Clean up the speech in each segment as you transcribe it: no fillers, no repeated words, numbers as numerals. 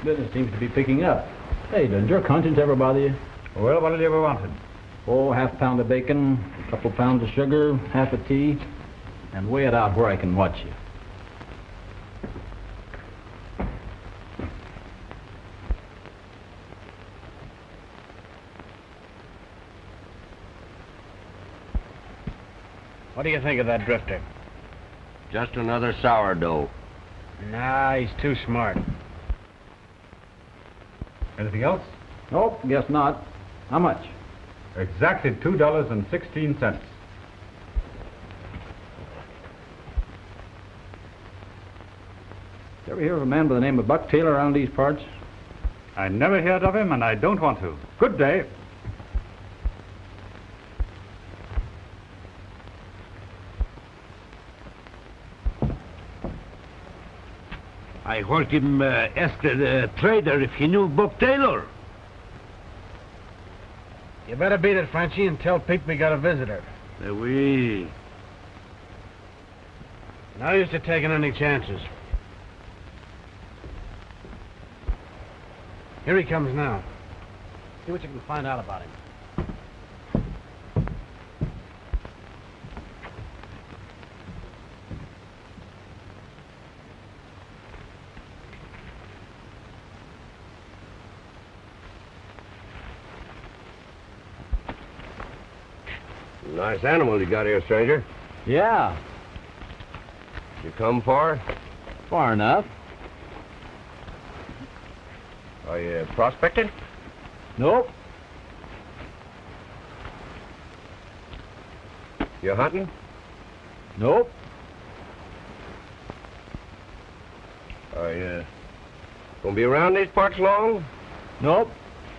Business seems to be picking up. Hey, does your conscience ever bother you? Well, what have you ever wanted? Oh, half pound of bacon, a couple pounds of sugar, half a tea, and weigh it out where I can watch you. What do you think of that drifter? Just another sourdough. Nah, he's too smart. Anything else? Nope, guess not. How much? Exactly $2.16. You ever hear of a man by the name of Buck Taylor around these parts? I never heard of him, and I don't want to. Good day. I heard him ask the trader if he knew Buck Taylor. You better beat it, Frenchie, and tell Pete we got a visitor. Oui. No use to taking any chances. Here he comes now. See what you can find out about him. Nice animal you got here, stranger. Yeah, You come far? far enough. Are you prospecting? Nope. You hunting? Nope. Are you gonna be around these parts long? Nope.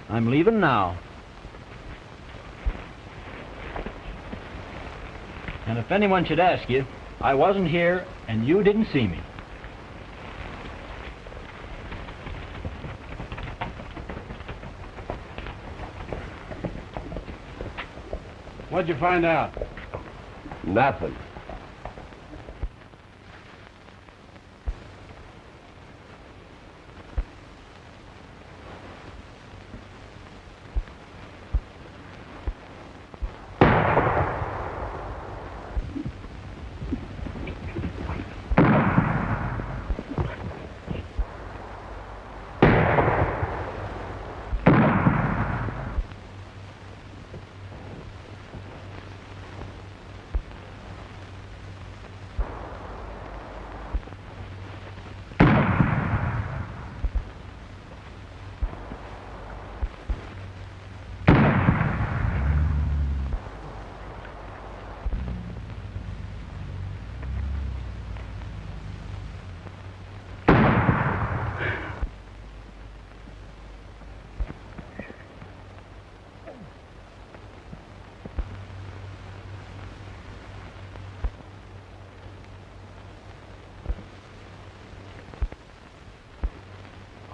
I'm leaving now. And if anyone should ask you, I wasn't here and you didn't see me. What'd you find out? Nothing.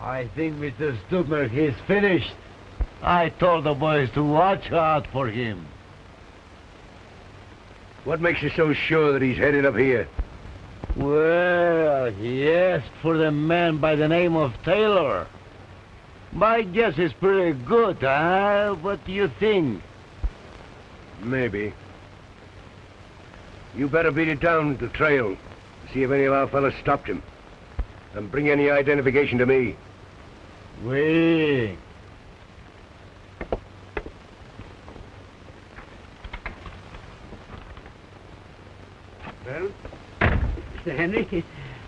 I think Mr. Stuckmer, he's finished. I told the boys to watch out for him. What makes you so sure that he's headed up here? Well, he asked for the man by the name of Taylor. My guess is pretty good, huh? What do you think? Maybe. You better beat it down the trail. See if any of our fellas stopped him. And bring any identification to me. Oui. Well, Mr. Henry,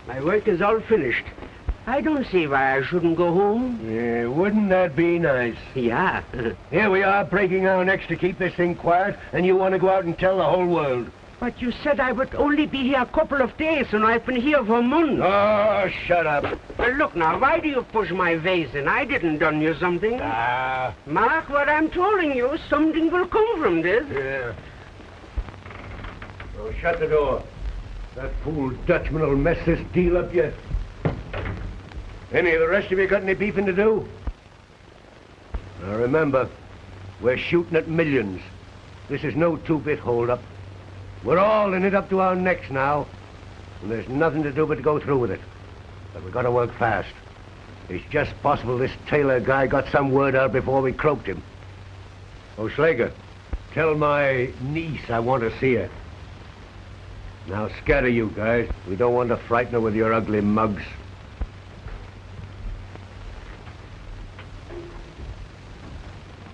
my work is all finished. I don't see why I shouldn't go home. Yeah, wouldn't that be nice? Yeah. Here we are breaking our necks to keep this thing quiet, and you want to go out and tell the whole world. But you said I would only be here a couple of days, and I've been here for months. Oh, shut up. Well, look now, why do you push my vase in? I didn't done you something. Mark what I'm telling you, something will come from this. Yeah. Oh, shut the door. That fool Dutchman will mess this deal up yet. Any of the rest of you got any beefing to do? Now remember, we're shooting at millions. This is no two-bit hold-up. We're all in it up to our necks now, and there's nothing to do but to go through with it. But we've got to work fast. It's just possible this Taylor guy got some word out before we croaked him. Oh, Slager, tell my niece I want to see her. Now scatter, you guys. We don't want to frighten her with your ugly mugs.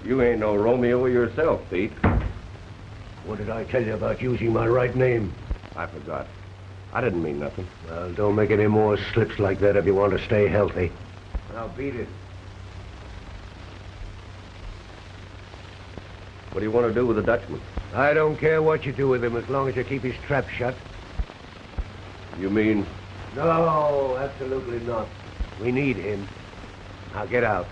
You ain't no Romeo yourself, Pete. What did I tell you about using my right name? I forgot. I didn't mean nothing. Well, don't make any more slips like that if you want to stay healthy. Now beat it. What do you want to do with the Dutchman? I don't care what you do with him as long as you keep his trap shut. You mean... No, absolutely not. We need him. Now get out.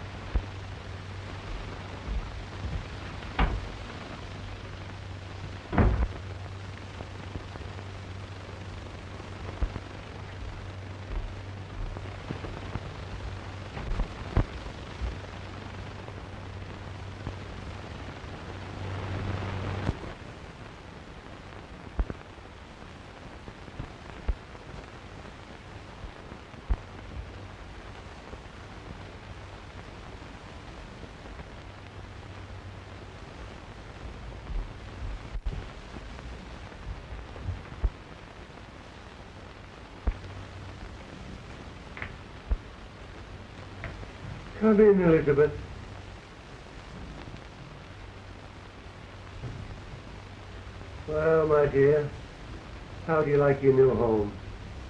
Come in, Elizabeth. Well, my dear, how do you like your new home?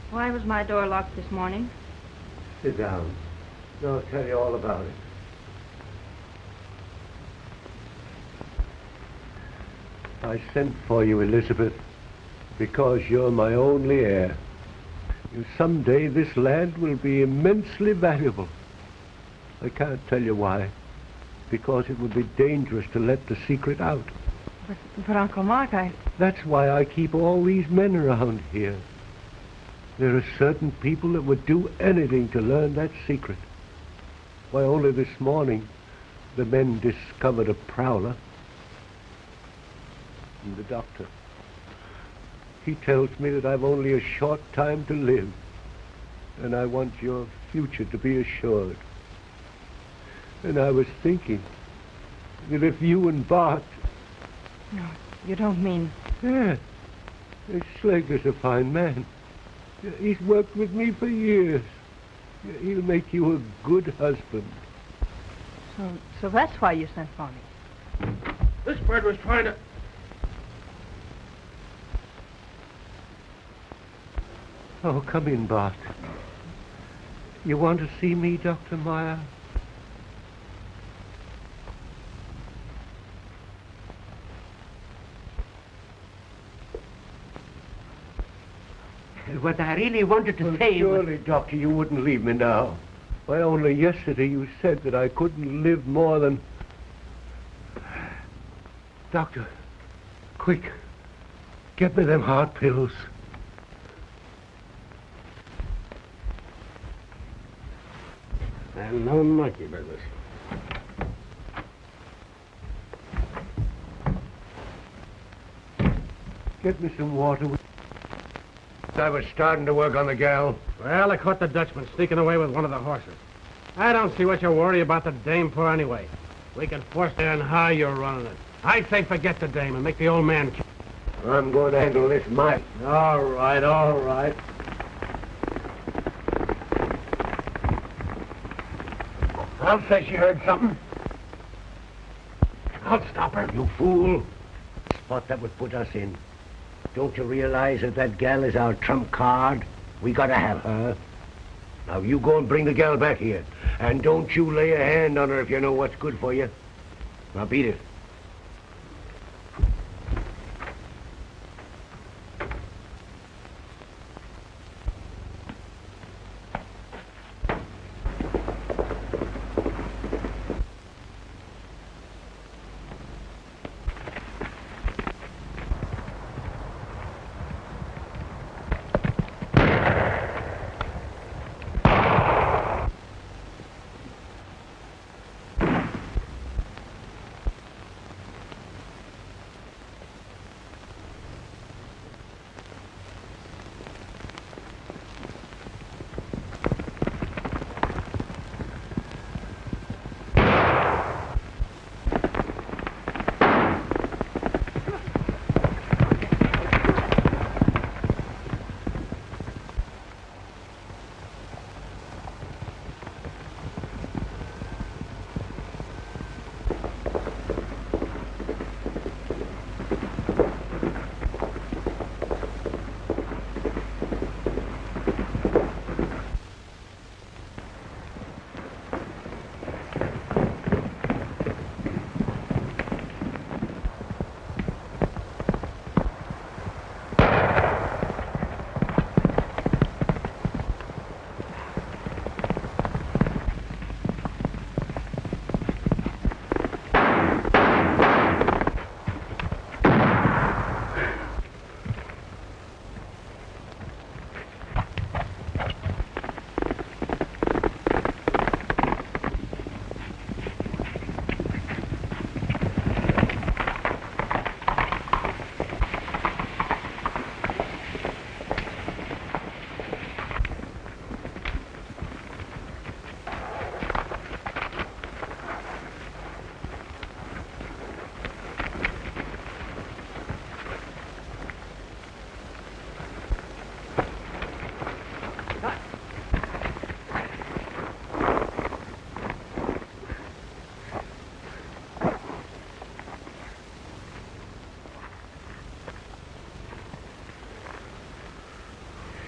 Why was my door locked this morning? Sit down. I'll tell you all about it. I sent for you, Elizabeth, because you're my only heir. Someday this land will be immensely valuable. I can't tell you why, because it would be dangerous to let the secret out. But Uncle Mark, That's why I keep all these men around here. There are certain people that would do anything to learn that secret. Why, only this morning, the men discovered a prowler. And the doctor, he tells me that I've only a short time to live, and I want your future to be assured. And I was thinking that if you and Bart... No, you don't mean... Yeah, Slager's a fine man. He's worked with me for years. He'll make you a good husband. So that's why you sent for me. This bird was trying to... Oh, come in, Bart. You want to see me, Dr. Meyer? What I really wanted to say was... Surely, Doctor, you wouldn't leave me now. Why, only yesterday you said that I couldn't live more than... Doctor, quick, get me them heart pills. And no monkey business. Get me some water. I was starting to work on the gal. Well, I caught the Dutchman sneaking away with one of the horses. I don't see what you're worried about the dame for anyway. We can force her in how you're running it. I'd say forget the dame and make the old man... I'm going to handle this myself. All right, all right. I'll say she heard something. I'll stop her. You fool. Spot that would put us in. Don't you realize that that gal is our trump card? We gotta have her. Now you go and bring the gal back here. And don't you lay a hand on her if you know what's good for you. Now beat it.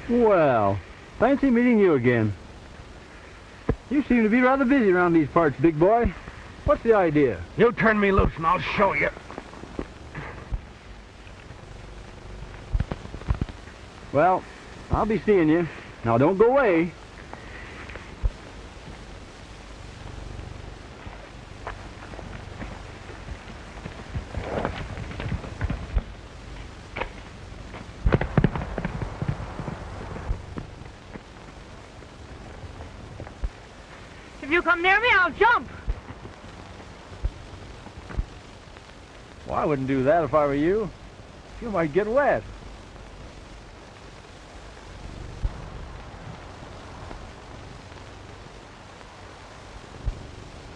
Well, fancy meeting you again. You seem to be rather busy around these parts, big boy. What's the idea? You turn me loose and I'll show you. Well, I'll be seeing you. Now, don't go away. If you come near me, I'll jump. Well, I wouldn't do that if I were you. You might get wet.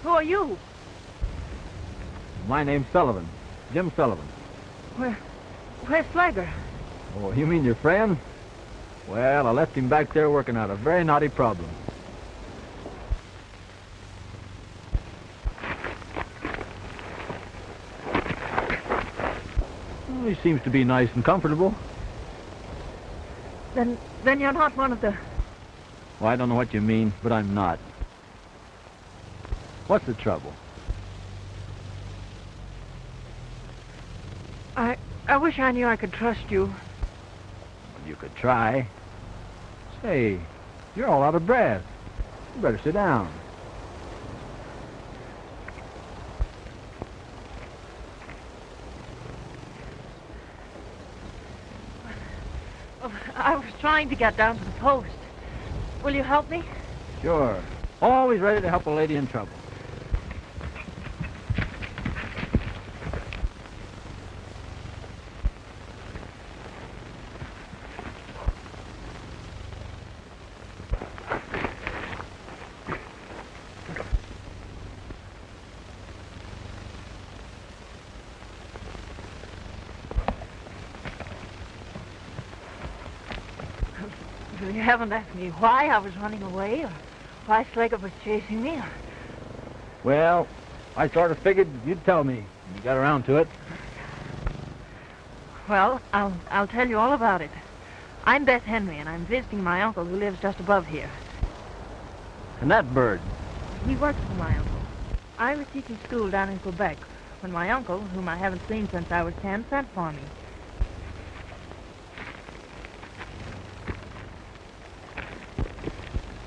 Who are you? My name's Sullivan. Jim Sullivan. Where's Slager? Oh, you mean your friend? Well, I left him back there working out a very knotty problem. Well, he seems to be nice and comfortable. Then you're not one of the... Well, I don't know what you mean, but I'm not. What's the trouble? I wish I knew I could trust you. Well, you could try. Say, you're all out of breath. You better sit down. I was trying to get down to the post. Will you help me? Sure. Always ready to help a lady in trouble. You haven't asked me why I was running away or why Slager was chasing me. Well, I sort of figured you'd tell me when you got around to it. Well, I'll tell you all about it. I'm Beth Henry, and I'm visiting my uncle who lives just above here. And that bird? He works for my uncle. I was teaching school down in Quebec when my uncle, whom I haven't seen since I was 10, sent for me.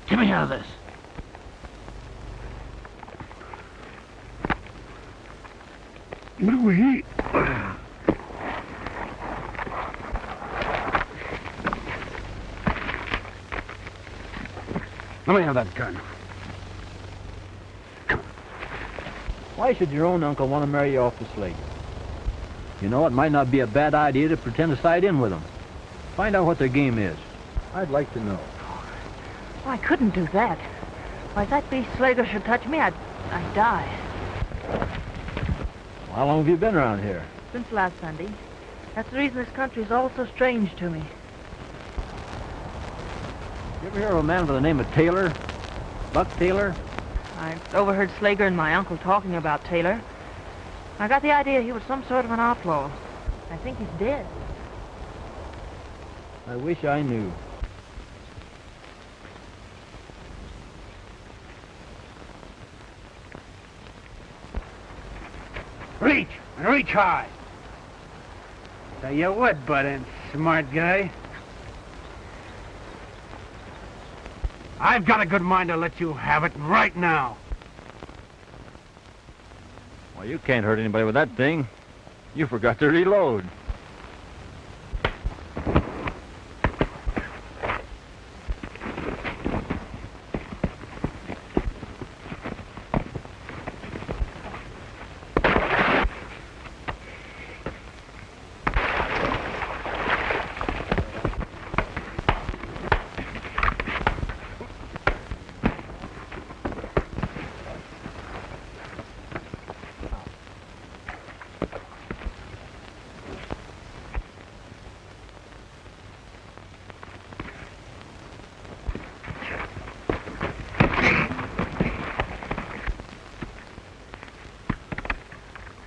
Get me out of this. What do we eat? Let me have that gun. Why should your own uncle want to marry you off to Slager? You know, it might not be a bad idea to pretend to side in with him. Find out what their game is. I'd like to know. Oh, I couldn't do that. Why, if that beast Slager should touch me, I'd die. How long have you been around here? Since last Sunday. That's the reason this country's all so strange to me. You ever hear of a man by the name of Taylor? Buck Taylor? I overheard Slager and my uncle talking about Taylor. I got the idea he was some sort of an outlaw. I think he's dead. I wish I knew. Reach! And reach high! Tell you what, Butt-End, smart guy. I've got a good mind to let you have it right now. Well, you can't hurt anybody with that thing. You forgot to reload.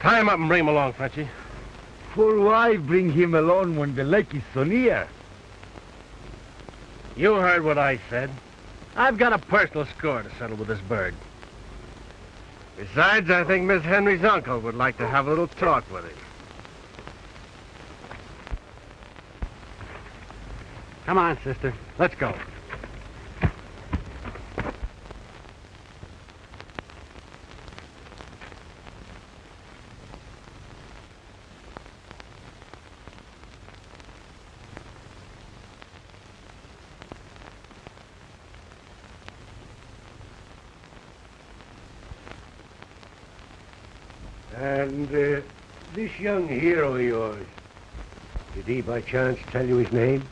Tie him up and bring him along, Frenchie. For why bring him along when the lake is so near? You heard what I said. I've got a personal score to settle with this bird. Besides, I think Miss Henry's uncle would like to have a little talk with him. Come on, sister. Let's go. And this young hero of yours, did he by chance tell you his name?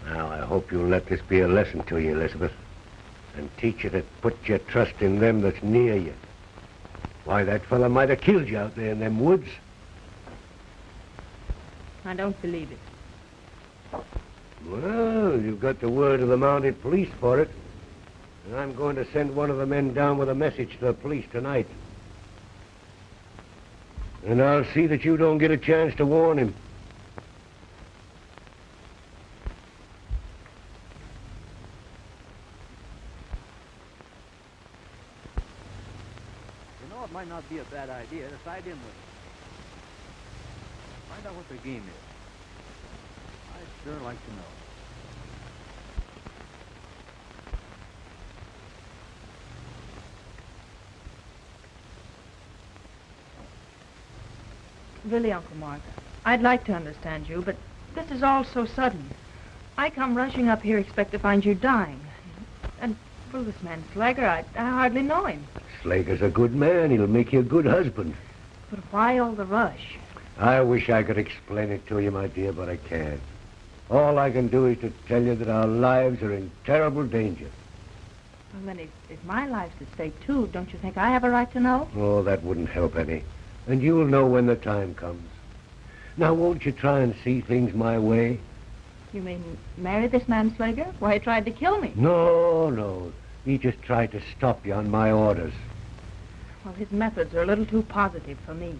Now, I hope you'll let this be a lesson to you, Elizabeth. And teach you to put your trust in them that's near you. Why, that fella might have killed you out there in them woods. I don't believe it. Well, you've got the word of the mounted police for it. And I'm going to send one of the men down with a message to the police tonight. And I'll see that you don't get a chance to warn him. It might not be a bad idea to side in with them. Find out what their game is. I'd sure like to know. Really, Uncle Mark, I'd like to understand you, but this is all so sudden. I come rushing up here, expect to find you dying. And, well, this man Slager, I hardly know him. Slager's a good man. He'll make you a good husband. But why all the rush? I wish I could explain it to you, my dear, but I can't. All I can do is to tell you that our lives are in terrible danger. Well, then, if my life's at stake, too, don't you think I have a right to know? Oh, that wouldn't help any. And you'll know when the time comes. Now, won't you try and see things my way? You mean marry this man Slager? Why, he tried to kill me. No. He just tried to stop you on my orders. Well, his methods are a little too positive for me.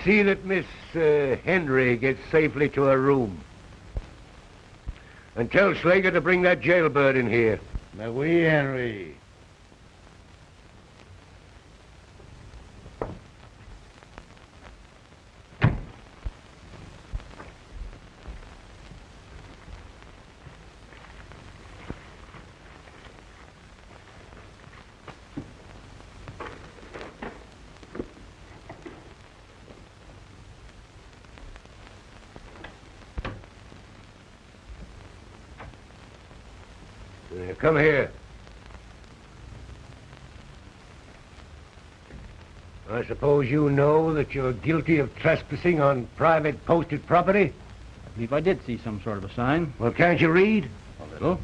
See that Miss Henry gets safely to her room. And tell Slager to bring that jailbird in here. Oui, Henry. Come here. I suppose you know that you're guilty of trespassing on private posted property? I believe I did see some sort of a sign. Well, can't you read? A little.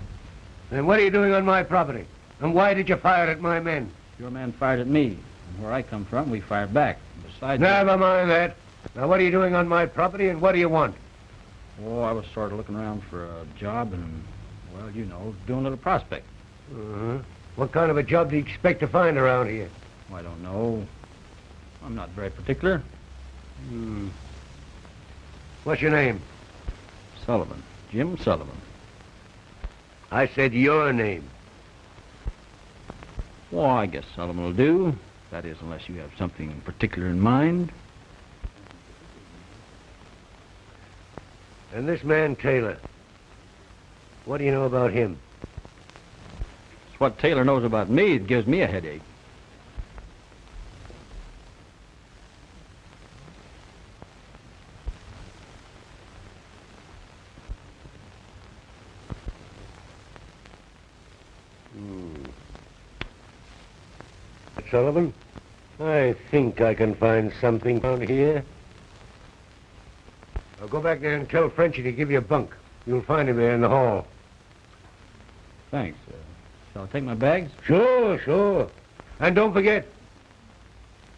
Then what are you doing on my property? And why did you fire at my men? Your man fired at me. And where I come from, we fired back. Besides... Never mind that. Now, what are you doing on my property, and what do you want? Oh, I was sort of looking around for a job and, well, you know, doing a little prospect. Uh-huh. What kind of a job do you expect to find around here? I don't know. I'm not very particular. What's your name? Sullivan. Jim Sullivan. I said your name. Well, I guess Sullivan will do. That is, unless you have something particular in mind. And this man, Taylor, what do you know about him? It's what Taylor knows about me. It gives me a headache. Sullivan, I think I can find something down here. I'll go back there and tell Frenchy to give you a bunk. You'll find him there in the hall. Thanks. Shall I take my bags? Sure, sure. And don't forget,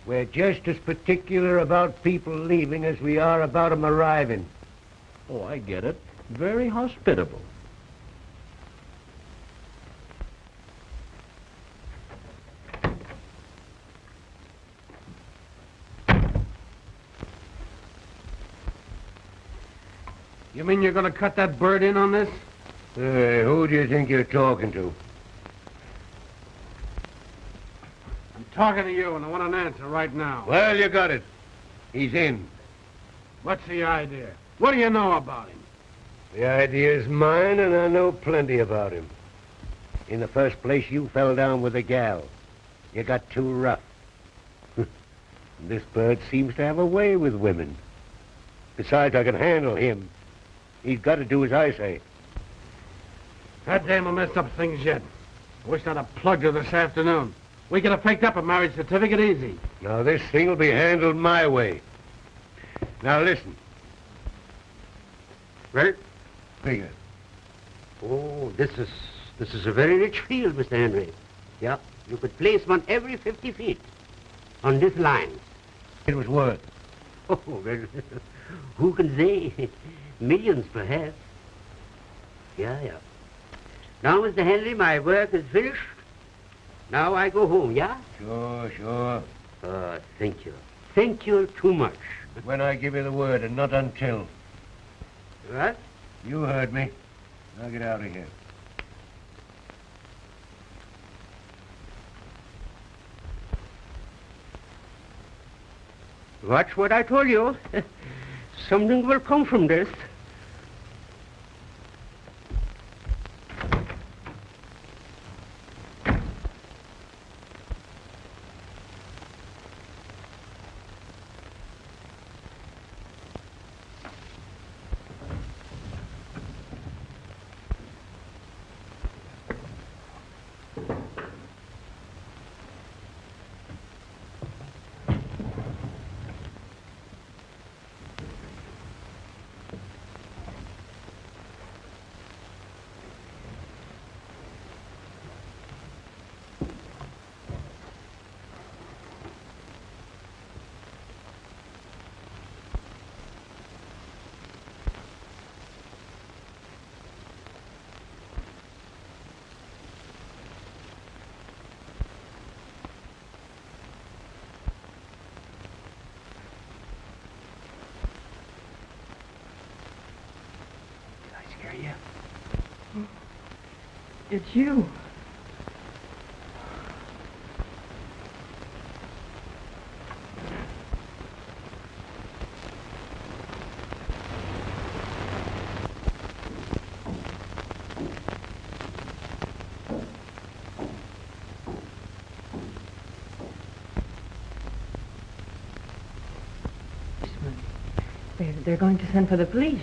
we're just as particular about people leaving as we are about 'em arriving. Oh, I get it. Very hospitable. You mean you're going to cut that bird in on this? Hey, who do you think you're talking to? I'm talking to you, and I want an answer right now. Well, you got it. He's in. What's the idea? What do you know about him? The idea's mine, and I know plenty about him. In the first place, you fell down with a gal. You got too rough. This bird seems to have a way with women. Besides, I can handle him. He's got to do as I say. That dame will mess up things yet. I wish I'd have plugged her this afternoon. We could have picked up a marriage certificate easy. Now, this thing will be handled my way. Now, listen. Well? Figure. Oh, this is a very rich field, Mr. Henry. Yeah, you could place one every 50 feet on this line. It was worth. Oh, well, who can say? Millions, perhaps. Yeah. Now, Mr. Henry, my work is finished. Now I go home, yeah? Sure. Thank you. Thank you too much. When I give you the word, and not until. What? You heard me. Now get out of here. Watch what I told you. Something will come from this. It's you. They're going to send for the police.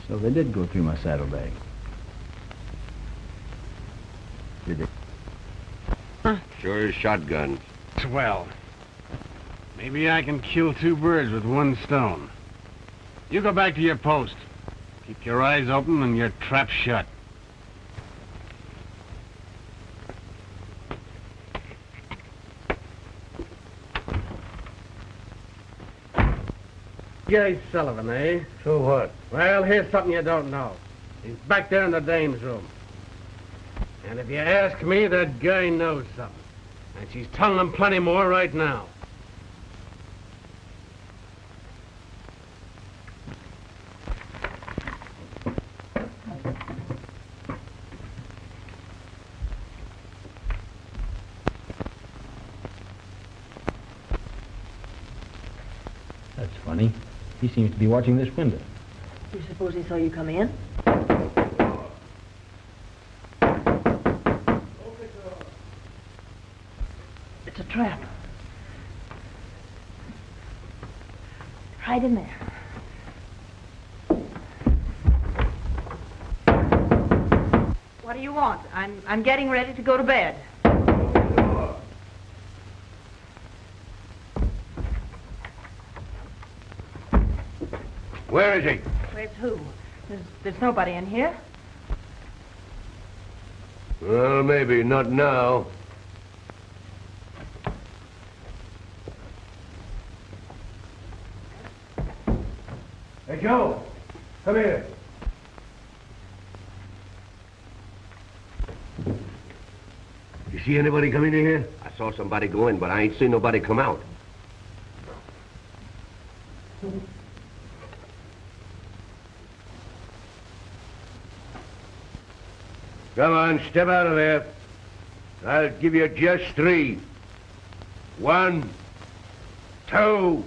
So they did go through my saddlebag. Did they? Huh. Sure is shotguns. Swell. Maybe I can kill two birds with one stone. You go back to your post. Keep your eyes open and your trap shut. Jim Sullivan, eh? So what? Well, here's something you don't know. He's back there in the dame's room. And if you ask me, that guy knows something. And she's telling him plenty more right now. That's funny. He seems to be watching this window. Do you suppose he saw you come in? It's a trap. Right in there. What do you want? I'm getting ready to go to bed. Where is he? Where's who? There's nobody in here. Well, maybe. Not now. Hey, Joe. Come here. You see anybody come in here? I saw somebody go in, but I ain't seen nobody come out. Come on, step out of there. I'll give you just 3. 1, 2.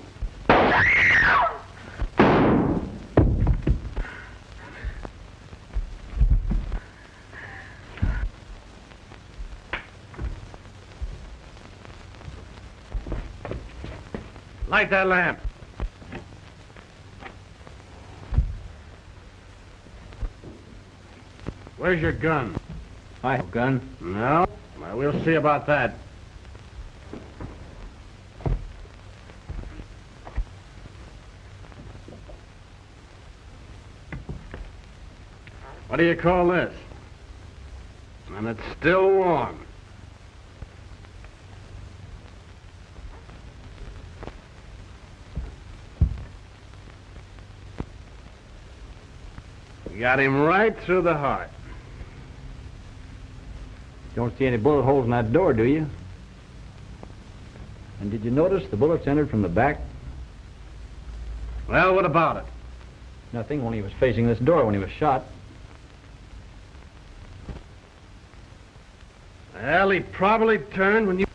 Light that lamp. Where's your gun? I have a gun. No? Well, we'll see about that. What do you call this? And it's still warm. You got him right through the heart. Don't see any bullet holes in that door, do you? And did you notice the bullets entered from the back? Well, what about it? Nothing, only he was facing this door when he was shot. Well, he probably turned when you...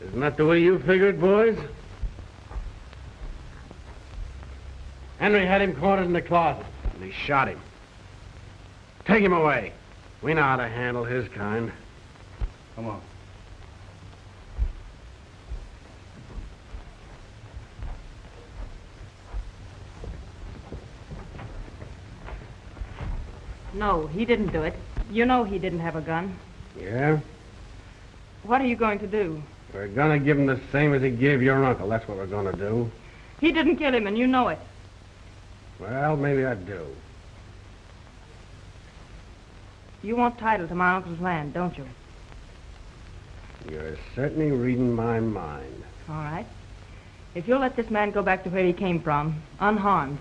Isn't that the way you figured, boys? Henry had him cornered in the closet, and he shot him. Take him away. We know how to handle his kind. Come on. No, he didn't do it. You know he didn't have a gun. Yeah? What are you going to do? We're gonna give him the same as he gave your uncle. That's what we're gonna do. He didn't kill him, and you know it. Well, maybe I do. You want title to my uncle's land, don't you? You're certainly reading my mind. All right. If you'll let this man go back to where he came from, unharmed,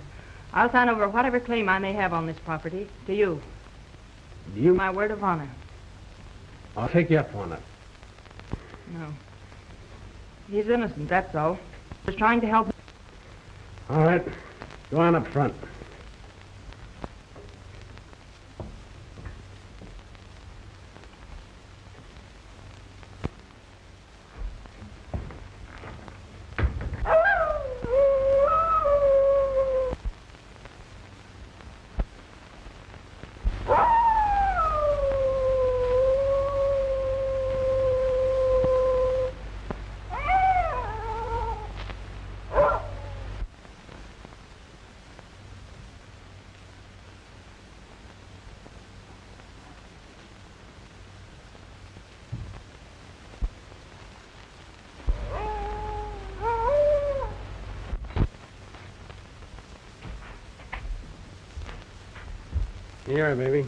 I'll sign over whatever claim I may have on this property to you. You... My word of honor. I'll take you up on it. No. He's innocent, that's all. Just trying to help him. All right. Go on up front. Here, baby.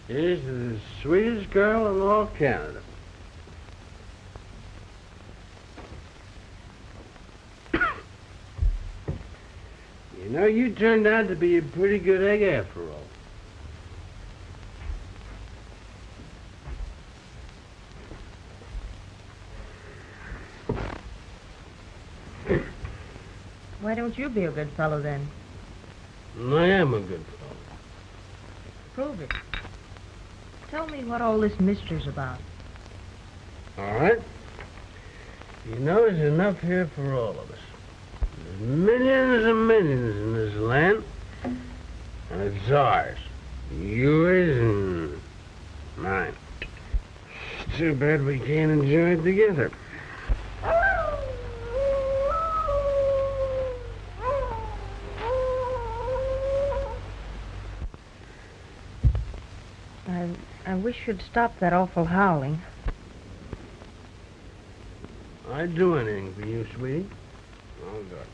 She's the sweetest girl in all Canada. You know, you turned out to be a pretty good egg after all. Why don't you be a good fellow, then? I am a good fellow. Prove it. Tell me what all this mystery's about. All right. You know, there's enough here for all of us. There's millions and millions in this land, and it's ours. Yours and mine. It's too bad we can't enjoy it together. I wish you'd stop that awful howling. I'd do anything for you, sweetie. Oh, God.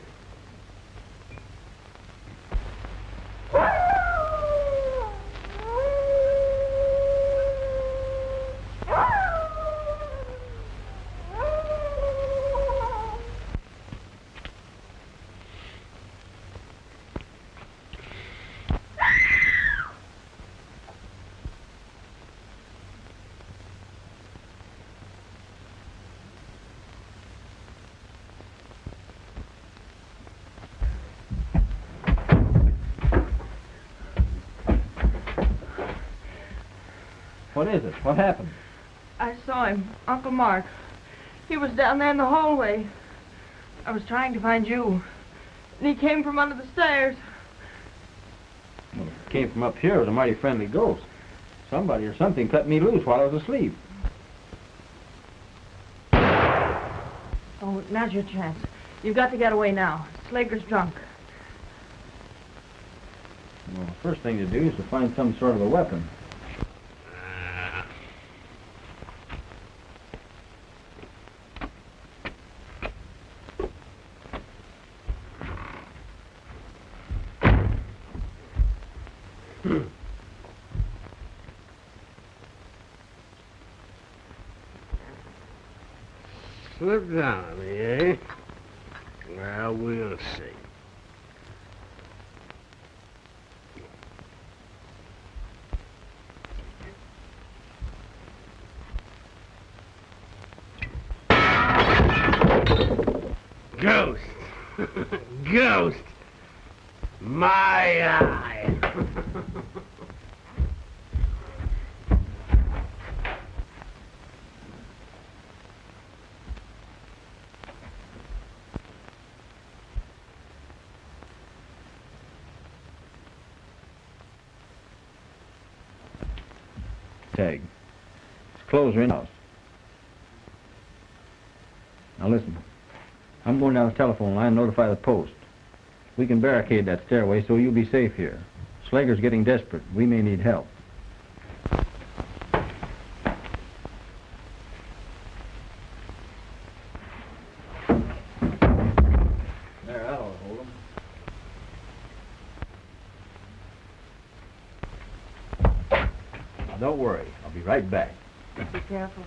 What is it? What happened? I saw him, Uncle Mark. He was down there in the hallway. I was trying to find you. And he came from under the stairs. Well, it came from up here. It was a mighty friendly ghost. Somebody or something cut me loose while I was asleep. Oh, now's your chance. You've got to get away now. Slager's drunk. Well, the first thing to do is to find some sort of a weapon. Slip down on me, eh? Well, we'll see. Ghost! Ghost! My eye! Tag. His clothes are in the house. Now listen. I'm going down the telephone line and notify the post. We can barricade that stairway so you'll be safe here. Slager's getting desperate. We may need help. There, that'll hold him. Now don't worry. I'll be right back. Be careful.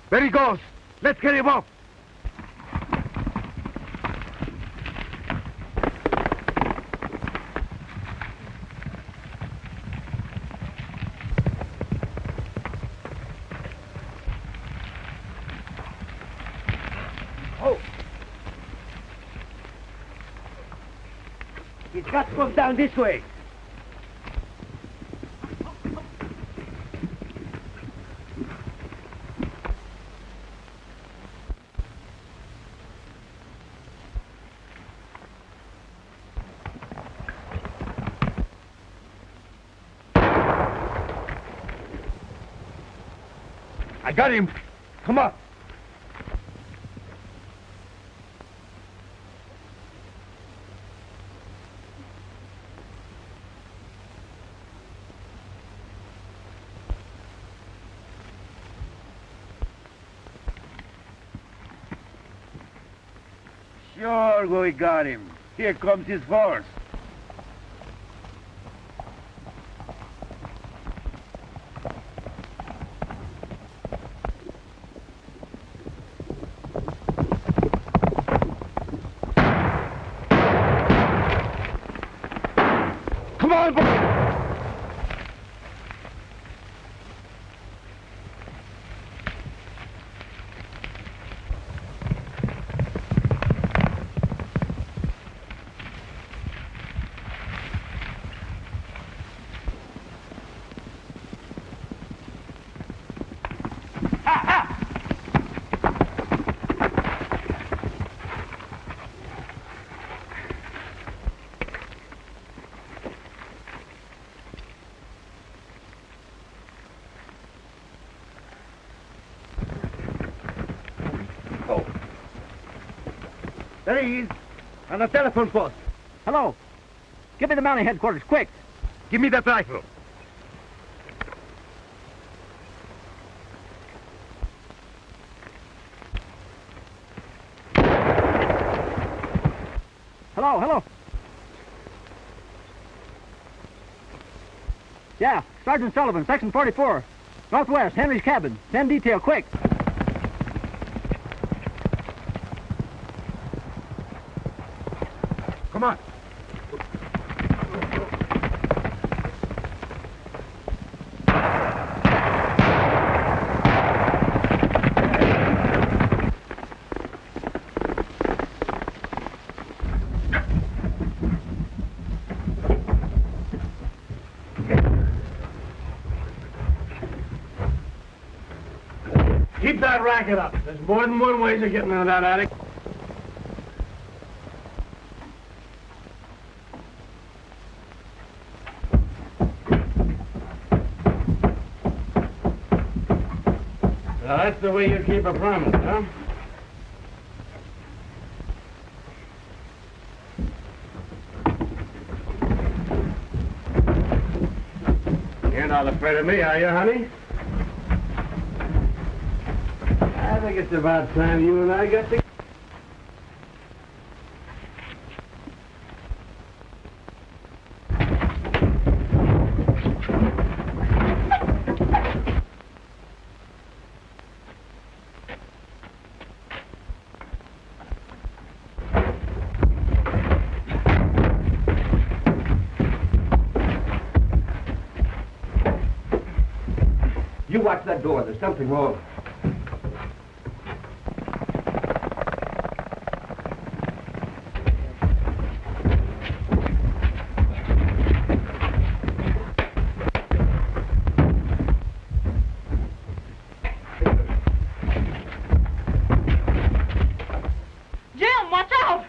There he goes. Let's get him up. Oh! He's got to come down this way. I got him. Come on. Sure, we got him. Here comes his horse. Come on, boy. There he is. On the telephone post. Hello. Give me the Mountie headquarters, quick. Give me that rifle. Hello, hello. Yeah, Sergeant Sullivan, Section 44. Northwest, Henry's cabin. Send detail, quick. Come on. Keep that racket up. There's more than one way of getting out of that attic. Now, that's the way you keep a promise, huh? You're not afraid of me, are you, honey? I think it's about time you and I got together. You watch that door. There's something wrong. Jim, watch out!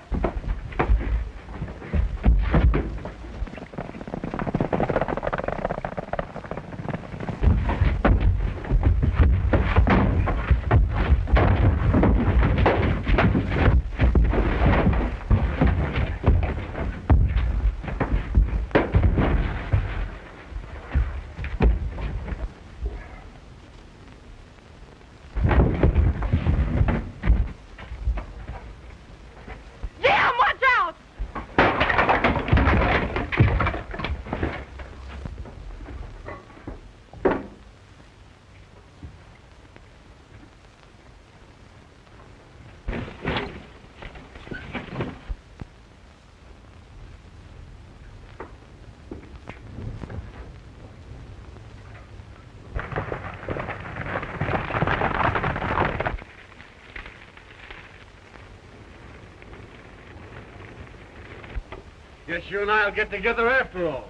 Jim, watch out! Guess you and I'll get together after all.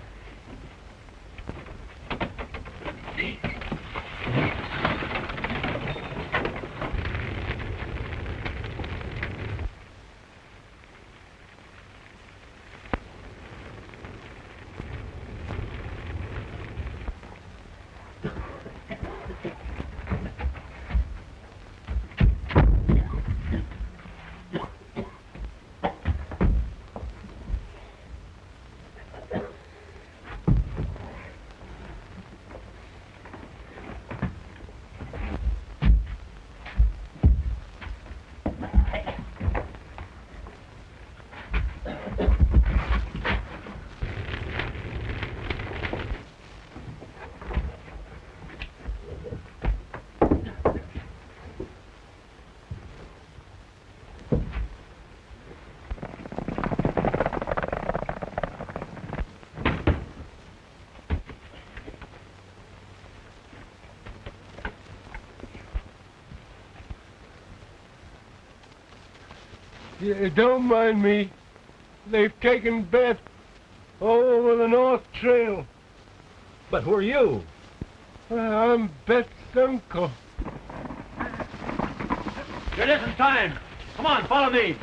Yeah, don't mind me. They've taken Beth all over the North Trail. But who are you? I'm Beth's uncle. It isn't time. Come on, follow me.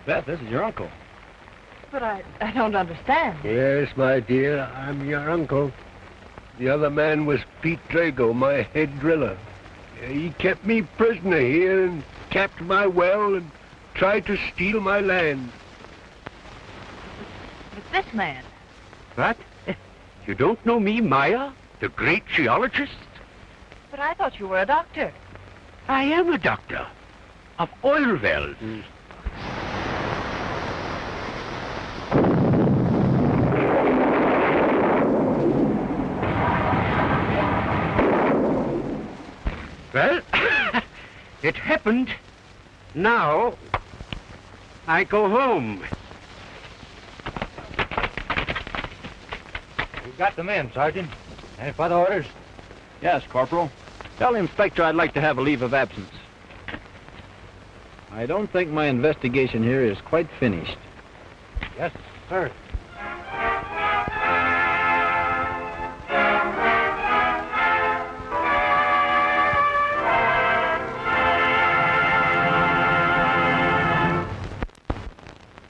Beth, this is your uncle. But I don't understand. Yes, my dear, I'm your uncle. The other man was Pete Drago, my head driller. He kept me prisoner here and capped my well and tried to steal my land. But this man... What? You don't know me, Maya, the great geologist? But I thought you were a doctor. I am a doctor of oil wells. Well, it happened. Now, I go home. We've got the men, Sergeant. Any further orders? Yes, Corporal. Tell the inspector I'd like to have a leave of absence. I don't think my investigation here is quite finished. Yes, sir.